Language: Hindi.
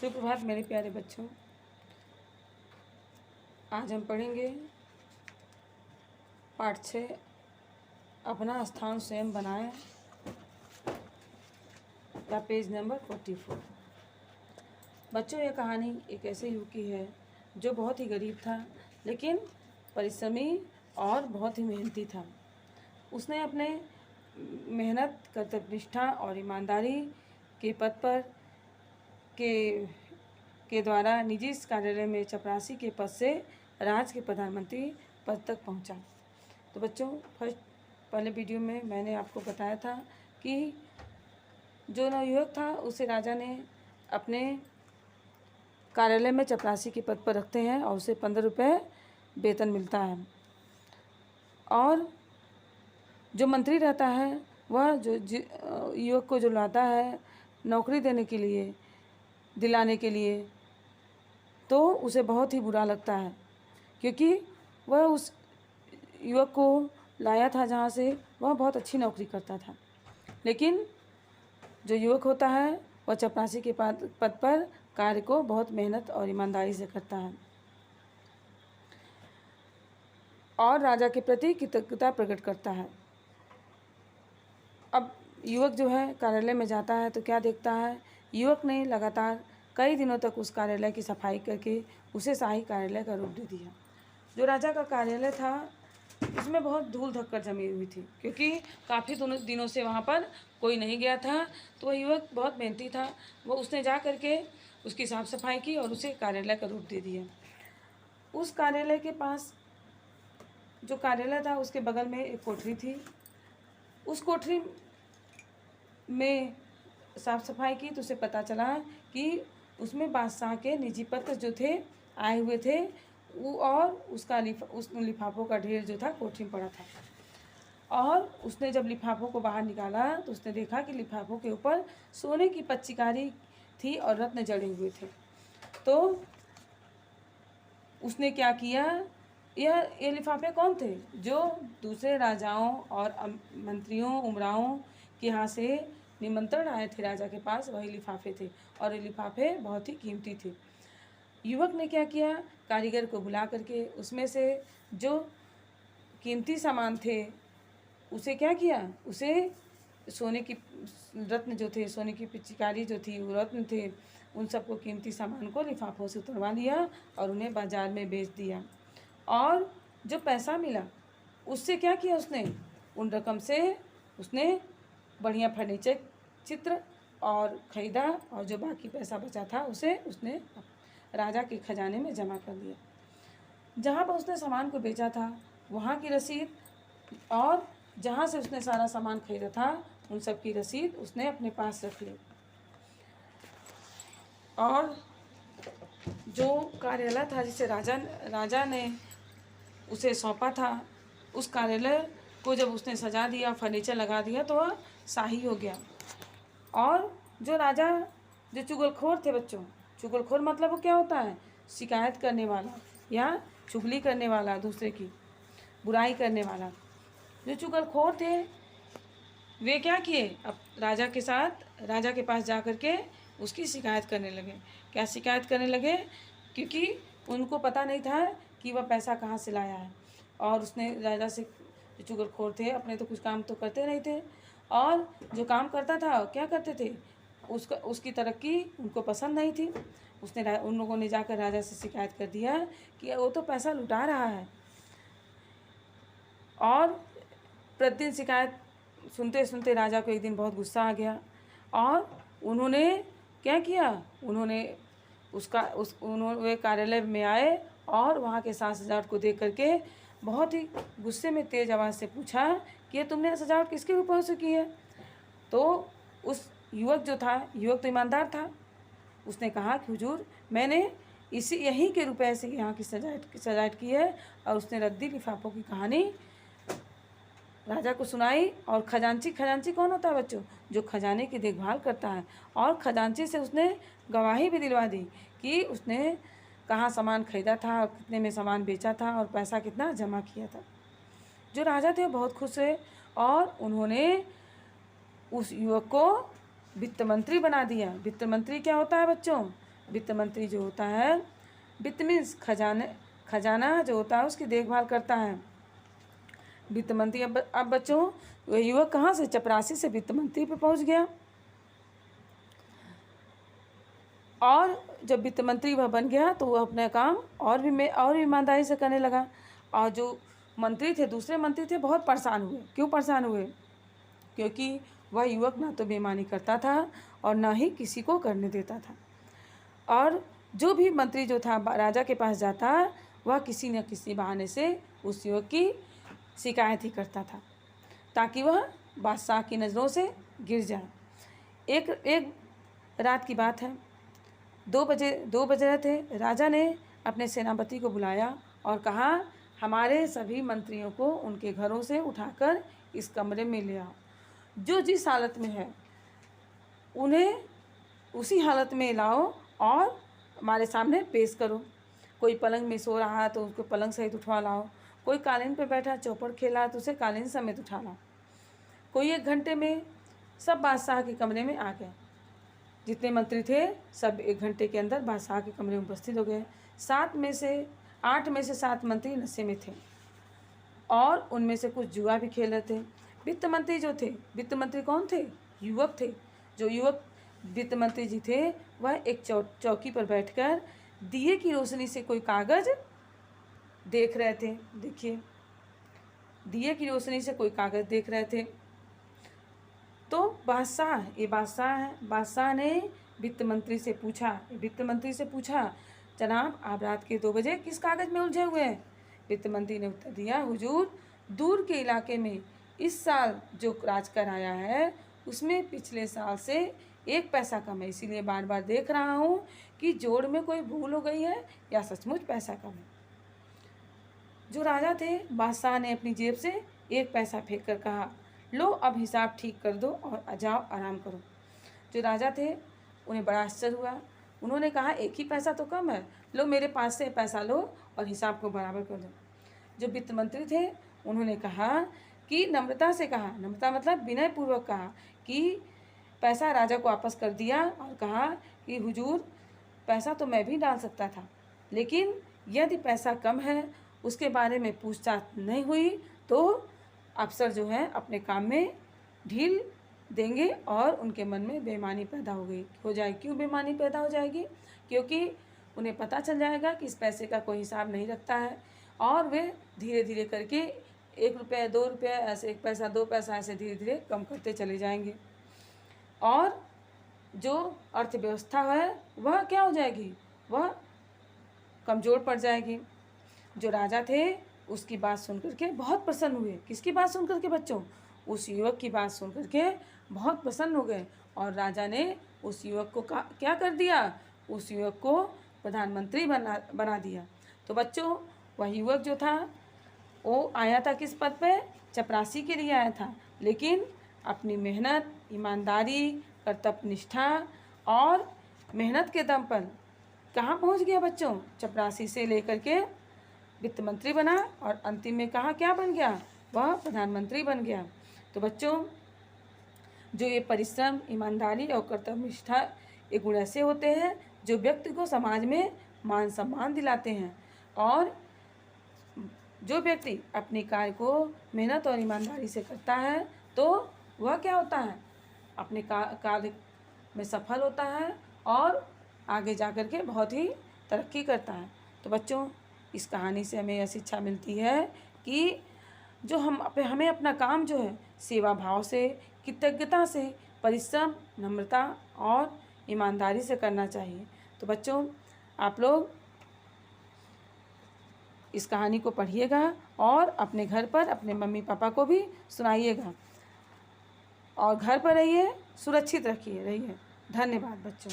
सुप्रभात मेरे प्यारे बच्चों। आज हम पढ़ेंगे पाठ 6 अपना स्थान स्वयं बनाएं का पेज नंबर 44। बच्चों, यह कहानी एक ऐसे युवक की है जो बहुत ही गरीब था, लेकिन परिश्रमी और बहुत ही मेहनती था। उसने अपने मेहनत, कर्तव्यनिष्ठा और ईमानदारी के पद पर के द्वारा निजी कार्यालय में चपरासी के पद से राज्य के प्रधानमंत्री पद तक पहुंचा। तो बच्चों, पहले वीडियो में मैंने आपको बताया था कि जो नवयुवक था उसे राजा ने अपने कार्यालय में चपरासी के पद पर रखते हैं और उसे 15 रुपये वेतन मिलता है। और जो मंत्री रहता है वह जो युवक को जो लाता है नौकरी देने के लिए, दिलाने के लिए, तो उसे बहुत ही बुरा लगता है, क्योंकि वह उस युवक को लाया था जहाँ से वह बहुत अच्छी नौकरी करता था। लेकिन जो युवक होता है वह चपरासी के पद पर कार्य को बहुत मेहनत और ईमानदारी से करता है और राजा के प्रति कृतज्ञता प्रकट करता है। अब युवक जो है कार्यालय में जाता है तो क्या देखता है, युवक ने लगातार कई दिनों तक उस कार्यालय की सफाई करके उसे शाही कार्यालय का रूप दे दिया। जो राजा का कार्यालय था उसमें बहुत धूल धक्कर जमी हुई थी, क्योंकि काफ़ी दिनों से वहाँ पर कोई नहीं गया था। तो वह युवक बहुत मेहनती था, वो उसने जा करके उसकी साफ़ सफाई की और उसे कार्यालय का रूप दे दिया। उस कार्यालय के पास जो कार्यालय था उसके बगल में एक कोठरी थी। उस कोठरी में साफ़ सफाई की तो उसे पता चला कि उसमें बादशाह के निजी पत्र जो थे आए हुए थे वो, और उस लिफाफों का ढेर जो था कोठरी में पड़ा था। और उसने जब लिफाफों को बाहर निकाला तो उसने देखा कि लिफाफों के ऊपर सोने की पच्चीकारी थी और रत्न जड़े हुए थे। तो उसने क्या किया, ये लिफाफे कौन थे? जो दूसरे राजाओं और मंत्रियों, उमराओं के यहाँ से निमंत्रण आए थे राजा के पास, वही लिफाफे थे और ये लिफाफे बहुत ही कीमती थे। युवक ने क्या किया, कारीगर को बुला करके उसमें से जो कीमती सामान थे उसे क्या किया, उसे सोने की रत्न जो थे, सोने की पिचकारी जो थी वो रत्न थे, उन सबको कीमती सामान को लिफाफों से उतरवा लिया और उन्हें बाज़ार में बेच दिया। और जो पैसा मिला उससे क्या किया उसने, उन रकम से उसने बढ़िया फर्नीचर, चित्र और ख़रीदा, और जो बाकी पैसा बचा था उसे उसने राजा के खजाने में जमा कर दिया। जहाँ पर उसने सामान को बेचा था वहाँ की रसीद और जहाँ से उसने सारा सामान खरीदा था उन सब की रसीद उसने अपने पास रख ली। और जो कार्यालय था जिसे राजा ने उसे सौंपा था, उस कार्यालय को जब उसने सजा दिया, फर्नीचर लगा दिया, तो वह शाही हो गया। और जो राजा जो चुगलखोर थे बच्चों, चुगलखोर मतलब वो क्या होता है, शिकायत करने वाला या चुगली करने वाला, दूसरे की बुराई करने वाला। जो चुगलखोर थे वे क्या किए, अब राजा के पास जा कर के उसकी शिकायत करने लगे। क्या शिकायत करने लगे, क्योंकि उनको पता नहीं था कि वह पैसा कहाँ से लाया है। और उसने राजा से, जो चुगलखोर थे, अपने तो कुछ काम तो करते नहीं थे, और जो काम करता था क्या करते थे, उसकी तरक्की उनको पसंद नहीं थी। उन लोगों ने जाकर राजा से शिकायत कर दिया कि वो तो पैसा लुटा रहा है। और प्रतिदिन शिकायत सुनते सुनते राजा को एक दिन बहुत गुस्सा आ गया और उन्होंने क्या किया, उन्होंने वे कार्यालय में आए और वहाँ के साज सजावट को देख करके बहुत ही गुस्से में तेज आवाज़ से पूछा कि ये तुमने सजावट किसके रुपयों से की है? तो उस युवक जो था, युवक तो ईमानदार था, उसने कहा कि हुजूर, मैंने यहीं के रुपए से यहाँ की सजावट की है। और उसने रद्दी लिफाफों की कहानी राजा को सुनाई। और खजांची कौन होता है बच्चों? जो खजाने की देखभाल करता है। और खजांची से उसने गवाही भी दिलवा दी कि उसने कहाँ सामान खरीदा था और कितने में सामान बेचा था और पैसा कितना जमा किया था। जो राजा थे वो बहुत खुश हुए और उन्होंने उस युवक को वित्त मंत्री बना दिया। वित्त मंत्री क्या होता है बच्चों? वित्त मंत्री जो होता है, वित्त मीन्स खजाना जो होता है उसकी देखभाल करता है वित्त मंत्री। अब बच्चों वह युवक कहाँ से, चपरासी से वित्त मंत्री पे पहुँच गया। और जब वित्त मंत्री वह बन गया तो वह अपना काम और ईमानदारी से करने लगा। और जो मंत्री थे, दूसरे मंत्री थे, बहुत परेशान हुए। क्यों परेशान हुए? क्योंकि वह युवक ना तो बेईमानी करता था और ना ही किसी को करने देता था। और जो भी मंत्री जो था राजा के पास जाता, वह किसी न किसी बहाने से उस युवक की शिकायत ही करता था ताकि वह बादशाह की नज़रों से गिर जाए। एक रात की बात है, 2 बज रहे थे। राजा ने अपने सेनापति को बुलाया और कहा, हमारे सभी मंत्रियों को उनके घरों से उठाकर इस कमरे में ले आओ। जो जिस हालत में है उन्हें उसी हालत में लाओ और हमारे सामने पेश करो। कोई पलंग में सो रहा है तो उसको पलंग सहित उठवा लाओ। कोई कालीन पर बैठा चौपड़ खेला तो उसे कालीन समेत उठा लाओ। कोई 1 घंटे में सब बादशाह के कमरे में आ गए। जितने मंत्री थे सब 1 घंटे के अंदर बादशाह के कमरे में उपस्थित हो गए। 8 में से 7 मंत्री नशे में थे और उनमें से कुछ जुआ भी खेल रहे थे। वित्त मंत्री जो थे, वित्त मंत्री कौन थे? युवक थे। जो युवक वित्त मंत्री जी थे वह एक चौकी पर बैठकर दिए की रोशनी से कोई कागज देख रहे थे। देखिए, दिए की रोशनी से कोई कागज देख रहे थे। तो ये बादशाह है। बादशाह ने वित्त मंत्री से पूछा, जनाब आप रात के 2 बजे किस कागज में उलझे हुए हैं? वित्त मंत्री ने उत्तर दिया, हुजूर दूर के इलाके में इस साल जो राजकर आया है उसमें पिछले साल से 1 पैसा कम है, इसीलिए बार बार देख रहा हूँ कि जोड़ में कोई भूल हो गई है या सचमुच पैसा कम है। जो राजा थे, बादशाह ने अपनी जेब से 1 पैसा फेंक कर कहा, लो अब हिसाब ठीक कर दो और जाओ आराम करो। जो राजा थे उन्हें बड़ा आश्चर्य हुआ। उन्होंने कहा, 1 ही पैसा तो कम है, लो मेरे पास से पैसा लो और हिसाब को बराबर कर दो। जो वित्त मंत्री थे उन्होंने कहा कि नम्रता मतलब विनयपूर्वक कहा कि पैसा राजा को वापस कर दिया और कहा कि हुजूर पैसा तो मैं भी डाल सकता था, लेकिन यदि पैसा कम है उसके बारे में पूछताछ नहीं हुई तो अफसर जो है अपने काम में ढील देंगे और उनके मन में बेईमानी पैदा हो जाएगी। क्यों बेईमानी पैदा हो जाएगी? क्योंकि उन्हें पता चल जाएगा कि इस पैसे का कोई हिसाब नहीं रखता है और वे धीरे धीरे करके 1 रुपया 2 रुपया ऐसे 1 पैसा 2 पैसा ऐसे धीरे धीरे कम करते चले जाएंगे और जो अर्थव्यवस्था है वह क्या हो जाएगी? वह कमज़ोर पड़ जाएगी। जो राजा थे उसकी बात सुनकर के बहुत प्रसन्न हुए। किसकी बात सुनकर के बच्चों? उस युवक की बात सुनकर के बहुत प्रसन्न हो गए और राजा ने उस युवक को क्या कर दिया? उस युवक को प्रधानमंत्री बना दिया। तो बच्चों वह युवक जो था वो आया था किस पद पे? चपरासी के लिए आया था, लेकिन अपनी मेहनत, ईमानदारी, कर्तव्य निष्ठा और मेहनत के दम पर कहाँ पहुँच गया बच्चों? चपरासी से लेकर के वित्त मंत्री बना और अंतिम में क्या बन गया? वह प्रधानमंत्री बन गया। तो बच्चों जो ये परिश्रम, ईमानदारी और कर्तव्य निष्ठा ये गुण ऐसे होते हैं जो व्यक्ति को समाज में मान सम्मान दिलाते हैं और जो व्यक्ति अपने कार्य को मेहनत और ईमानदारी से करता है तो वह क्या होता है? अपने कार्य में सफल होता है और आगे जाकर के बहुत ही तरक्की करता है। तो बच्चों इस कहानी से हमें यह शिक्षा मिलती है कि जो हमें अपना काम जो है सेवा भाव से, कृतज्ञता से, परिश्रम, नम्रता और ईमानदारी से करना चाहिए। तो बच्चों आप लोग इस कहानी को पढ़िएगा और अपने घर पर अपने मम्मी पापा को भी सुनाइएगा और घर पर रहिए, सुरक्षित रहिए। धन्यवाद बच्चों।